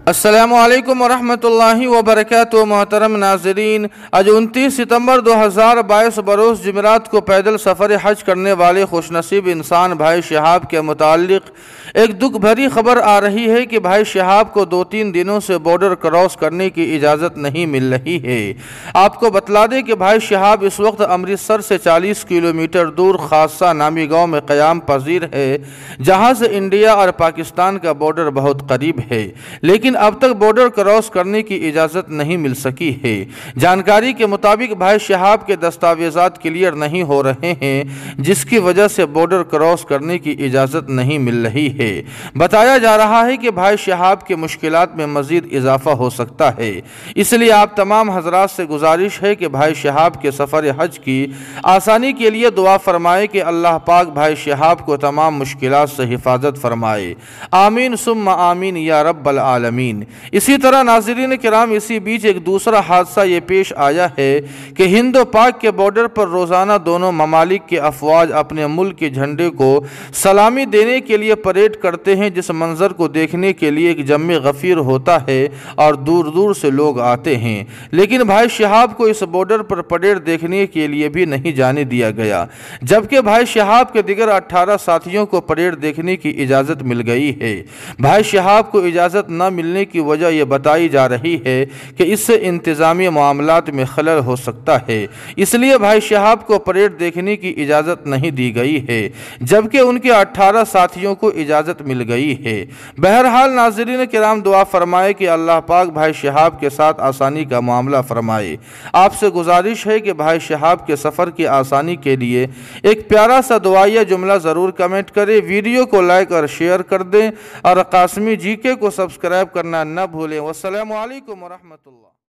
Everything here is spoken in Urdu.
السلام علیکم ورحمۃ اللہ وبرکاتہ۔ محترم ناظرین، آج 29 ستمبر 2022 بروز جمعرات کو پیدل سفر حج کرنے والے خوش نصیب انسان بھائی شہاب کے متعلق ایک دکھ بھری خبر آ رہی ہے کہ بھائی شہاب کو 2-3 دنوں سے بارڈر کراس کرنے کی اجازت نہیں مل رہی ہے۔ آپ کو بتلا دیں کہ بھائی شہاب اس وقت امرتسر سے 40 کلومیٹر دور خاصہ نامی گاؤں میں قیام پذیر ہے، جہاں سے انڈیا اور پاکستان کا بارڈر بہت قریب ہے، لیکن اب تک بارڈر کراس کرنے کی اجازت نہیں مل سکی ہے۔ جانکاری کے مطابق بھائی شہاب کے دستاویزات کلیئر نہیں ہو رہے ہیں، جس کی وجہ سے بارڈر کراس کرنے کی اجازت نہیں مل رہی ہے۔ بتایا جا رہا ہے کہ بھائی شہاب کے مشکلات میں مزید اضافہ ہو سکتا ہے، اس لیے آپ تمام حضرات سے گزارش ہے کہ بھائی شہاب کے سفر حج کی آسانی کے لیے دعا فرمائے کہ اللہ پاک بھائی شہاب کو تمام مشکلات سے حفاظت فرمائے۔ آمین ثم آمین یا رب العالمین۔ اسی طرح ناظرین کرام، اسی بیچ ایک دوسرا حادثہ یہ پیش آیا ہے کہ ہند و پاک کے بارڈر پر روزانہ دونوں ممالک کے افواج اپنے ملک کے جھنڈے کو سلامی دینے کے لیے پریڈ کرتے ہیں، جس منظر کو دیکھنے کے لیے ایک جم غفیر ہوتا ہے اور دور دور سے لوگ آتے ہیں، لیکن بھائی شہاب کو اس بارڈر پر پریڈ دیکھنے کے لیے بھی نہیں جانے دیا گیا، جبکہ بھائی شہاب کے دیگر 18 ساتھیوں کو پریڈ دیکھنے کی اجازت مل گئی ہے۔ بھائی شہاب کو اجازت نہ ملنے کی وجہ یہ بتائی جا رہی ہے کہ اس سے انتظامی معاملات میں خلل ہو سکتا ہے، اس لیے بھائی شہاب کو پریڈ دیکھنے کی اجازت نہیں دی گئی ہے، جبکہ ان کے 18 ساتھیوں کو اجازت مل گئی ہے۔ بہرحال ناظرین کرام، دعا فرمائے کہ اللہ پاک بھائی شہاب کے ساتھ آسانی کا معاملہ فرمائے۔ آپ سے گزارش ہے کہ بھائی شہاب کے سفر کی آسانی کے لیے ایک پیارا سا دعائیہ جملہ ضرور کمنٹ کریں، ویڈیو کو لائک اور شیئر کر دیں، اور قاسمی جی کے کو سبسکرائب کرنا نہ بھولیں۔ والسلام علیکم ورحمۃ اللہ۔